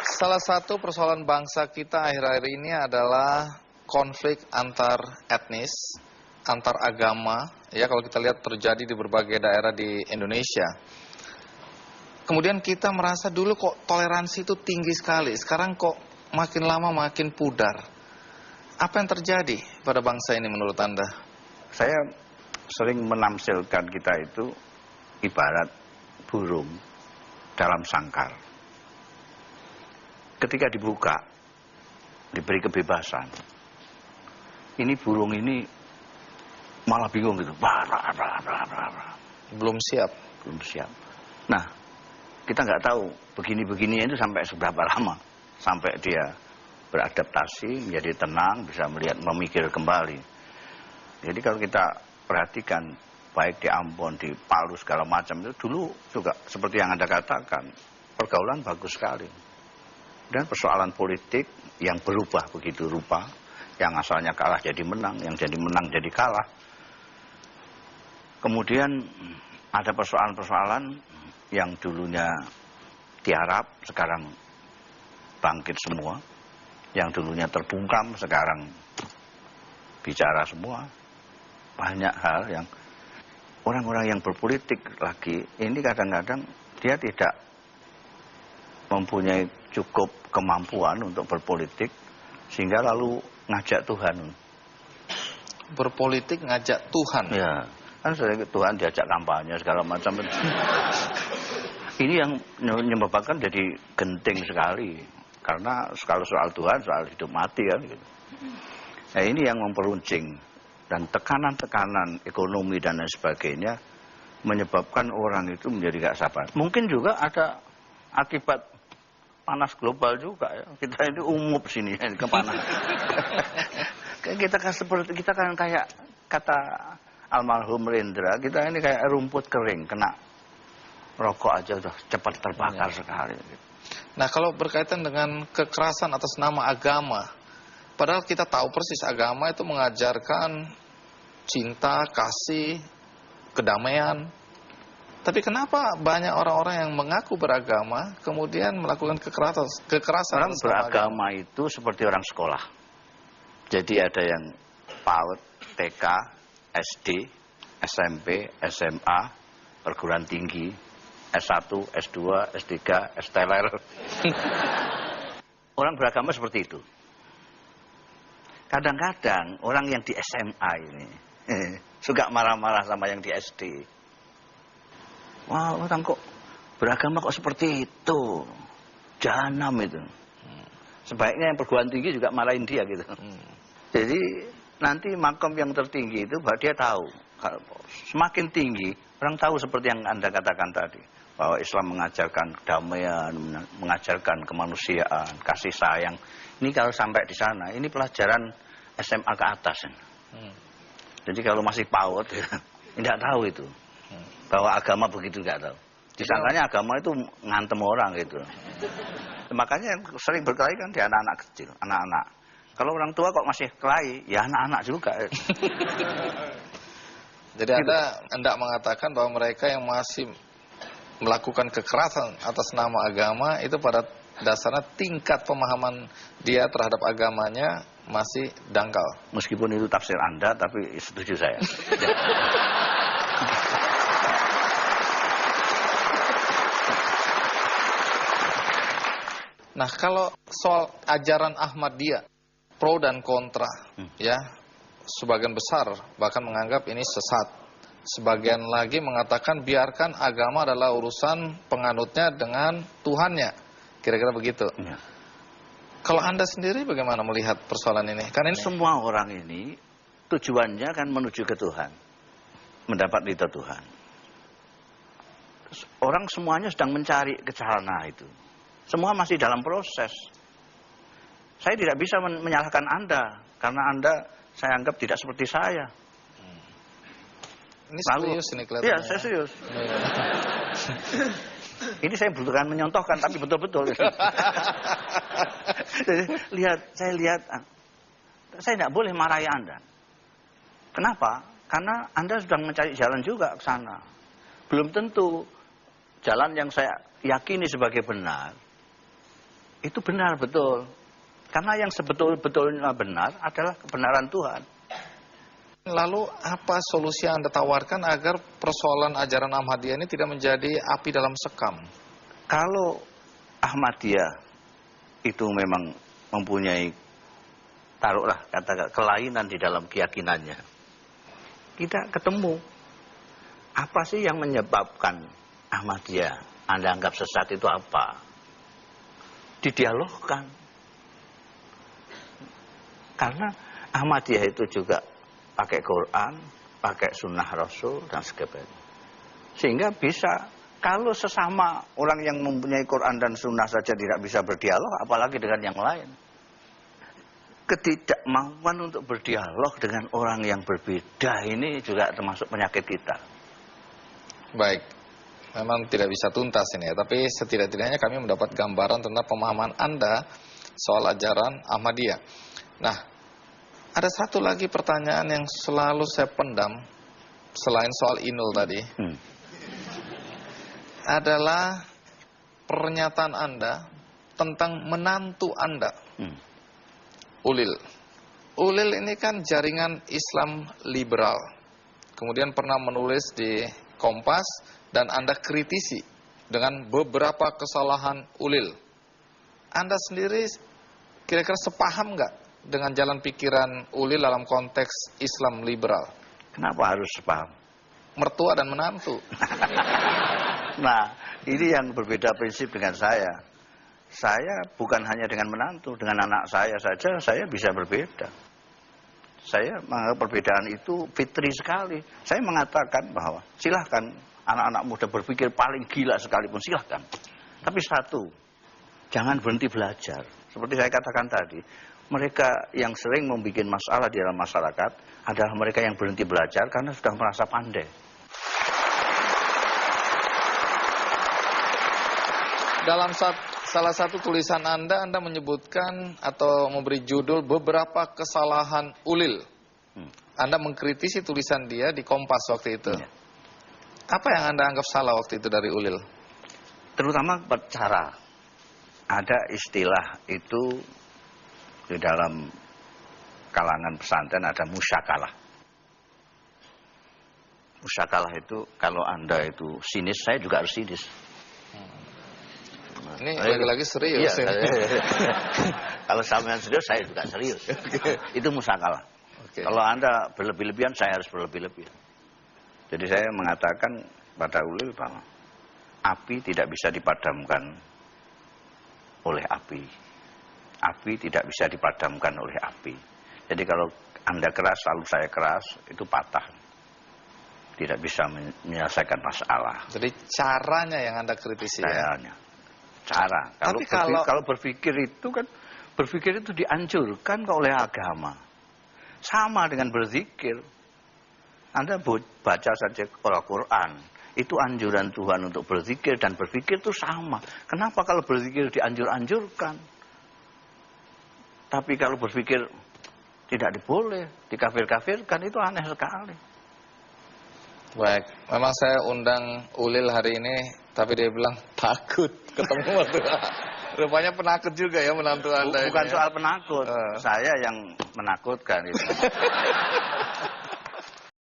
Salah satu persoalan bangsa kita akhir-akhir ini adalah konflik antar etnis, antar agama. Ya, kalau kita lihat terjadi di berbagai daerah di Indonesia. Kemudian kita merasa dulu kok toleransi itu tinggi sekali, sekarang kok makin lama makin pudar. Apa yang terjadi pada bangsa ini menurut Anda? Saya sering menamsilkan kita itu ibarat burung dalam sangkar. Ketika dibuka, diberi kebebasan, ini burung ini malah bingung gitu. Belum siap. Belum siap. Nah, kita nggak tahu begini-begininya itu sampai seberapa lama. Sampai dia beradaptasi, menjadi tenang, bisa melihat, memikir kembali. Jadi kalau kita perhatikan, baik di Ambon, di Palu, segala macam, itu dulu juga seperti yang Anda katakan, pergaulan bagus sekali. Dan persoalan politik yang berubah begitu rupa, yang asalnya kalah jadi menang, yang jadi menang jadi kalah. Kemudian ada persoalan-persoalan yang dulunya tiarap, sekarang bangkit semua. Yang dulunya terbungkam, sekarang bicara semua. Banyak hal yang orang-orang yang berpolitik lagi, ini kadang-kadang dia tidak mempunyai cukup kemampuan untuk berpolitik, sehingga lalu ngajak Tuhan. Berpolitik ngajak Tuhan? Ya, kan sering Tuhan diajak kampanye, segala macam. Ini yang menyebabkan jadi genting sekali. Karena kalau soal Tuhan, soal hidup mati kan gitu. Nah ini yang memperuncing. Dan tekanan-tekanan ekonomi dan lain sebagainya menyebabkan orang itu menjadi gak sabar. Mungkin juga ada akibat panas global juga ya. Kita ini umup sini ke panas. kita kan kayak kata almarhum Rendra, kita ini kayak rumput kering, kena rokok aja udah cepat terbakar sekali. Nah, kalau berkaitan dengan kekerasan atas nama agama, padahal kita tahu persis agama itu mengajarkan cinta, kasih, kedamaian. Tapi kenapa banyak orang-orang yang mengaku beragama kemudian melakukan kekerasan? Orang beragama itu seperti orang sekolah. Jadi ada yang PAUD, TK, SD, SMP, SMA, perguruan tinggi, S1, S2, S3, STLR. Orang beragama seperti itu. Kadang-kadang orang yang di SMA ini suka marah-marah sama yang di SD. Wah, orang kok beragama kok seperti itu. Jahanam itu. Sebaiknya yang perguruan tinggi juga marahin dia gitu. Jadi nanti makom yang tertinggi itu bahwa dia tahu. Semakin tinggi, orang tahu seperti yang Anda katakan tadi. Bahwa Islam mengajarkan kedamaian, mengajarkan kemanusiaan, kasih sayang. Ini kalau sampai di sana, ini pelajaran SMA ke atas. Jadi kalau masih PAUD, tidak tahu itu. Bahwa agama begitu tidak tahu. Disangkanya agama itu ngantem orang gitu. Makanya yang sering berkelahi kan di anak-anak kecil, anak-anak. Kalau orang tua kok masih kelahi, ya anak-anak juga. Jadi Anda hendak mengatakan bahwa mereka yang masih melakukan kekerasan atas nama agama itu pada dasarnya tingkat pemahaman dia terhadap agamanya masih dangkal. Meskipun itu tafsir Anda, tapi setuju saya. Nah, kalau soal ajaran Ahmadiyah, pro dan kontra, ya, sebagian besar bahkan menganggap ini sesat. Sebagian lagi mengatakan biarkan agama adalah urusan penganutnya dengan Tuhannya. Kira-kira begitu. Ya. Kalau Anda sendiri bagaimana melihat persoalan ini? Kan ini semua orang ini tujuannya kan menuju ke Tuhan. Mendapat ridha Tuhan. Orang semuanya sedang mencari ke sana itu. Semua masih dalam proses. Saya tidak bisa menyalahkan Anda. Karena Anda saya anggap tidak seperti saya. Ini serius ini kelihatannya. Iya, saya serius. Ini saya bukan menyontohkan, tapi betul-betul. Saya lihat, saya tidak boleh marahi Anda. Kenapa? Karena Anda sedang mencari jalan juga ke sana. Belum tentu jalan yang saya yakini sebagai benar Itu benar, betul. Karena yang sebetul-betulnya benar adalah kebenaran Tuhan. Lalu apa solusi yang Anda tawarkan agar persoalan ajaran Ahmadiyah ini tidak menjadi api dalam sekam? Kalau Ahmadiyah itu memang mempunyai, taruhlah kata kelainan di dalam keyakinannya, kita ketemu apa sih yang menyebabkan Ahmadiyah Anda anggap sesat itu apa? Didialogkan. Karena Ahmadiyah itu juga pakai Quran, pakai sunnah Rasul, dan sebagainya. Sehingga bisa, kalau sesama orang yang mempunyai Quran dan sunnah saja tidak bisa berdialog, apalagi dengan yang lain. Ketidakmauan untuk berdialog dengan orang yang berbeda ini juga termasuk penyakit kita. Baik, memang tidak bisa tuntas ini ya, tapi setidak-tidaknya kami mendapat gambaran tentang pemahaman Anda soal ajaran Ahmadiyah. Nah, ada satu lagi pertanyaan yang selalu saya pendam, selain soal Inul tadi, adalah pernyataan Anda tentang menantu Anda, Ulil. Ulil ini kan jaringan Islam liberal, kemudian pernah menulis di Kompas, dan Anda kritisi dengan beberapa kesalahan Ulil. Anda sendiri kira-kira sepaham nggak dengan jalan pikiran Ulil dalam konteks Islam liberal? Kenapa harus sepaham? Mertua dan menantu. Nah, ini yang berbeda prinsip dengan saya. Saya bukan hanya dengan menantu, dengan anak saya saja saya bisa berbeda. Saya menganggap perbedaan itu fitri sekali. Saya mengatakan bahwa silahkan anak-anak muda berpikir paling gila sekalipun, silahkan. Tapi satu, jangan berhenti belajar. Seperti saya katakan tadi, mereka yang sering membuat masalah di dalam masyarakat adalah mereka yang berhenti belajar karena sudah merasa pandai. Dalam salah satu tulisan Anda menyebutkan atau memberi judul beberapa kesalahan Ulil. Anda mengkritisi tulisan dia di Kompas waktu itu. Apa yang Anda anggap salah waktu itu dari Ulil? Terutama cara. Ada istilah itu di dalam kalangan pesantren, ada musyakalah. Musyakalah itu kalau Anda itu sinis, saya juga harus sinis. Ini lagi-lagi serius. Iya, kalau sampean serius, saya juga serius. Itu musyakalah. Kalau Anda berlebih-lebihan, saya harus berlebih-lebihan. Jadi saya mengatakan pada Ulil bahwa api tidak bisa dipadamkan oleh api. Api tidak bisa dipadamkan oleh api. Jadi kalau Anda keras, lalu saya keras, itu patah. Tidak bisa menyelesaikan masalah. Jadi caranya yang Anda kritisi ya? Cara. Kalau berpikir itu kan, berpikir itu dianjurkan oleh agama. Sama dengan berzikir. Anda baca saja Al-Quran. Itu anjuran Tuhan untuk berzikir, dan berpikir itu sama. Kenapa kalau berzikir dianjur-anjurkan? Tapi kalau berpikir tidak diboleh, dikafir-kafirkan, itu aneh sekali. Baik, memang saya undang Ulil hari ini, tapi dia bilang takut ketemu mertua. Rupanya penakut juga ya menantu Anda. Bukan ini, soal penakut, saya yang menakutkan itu.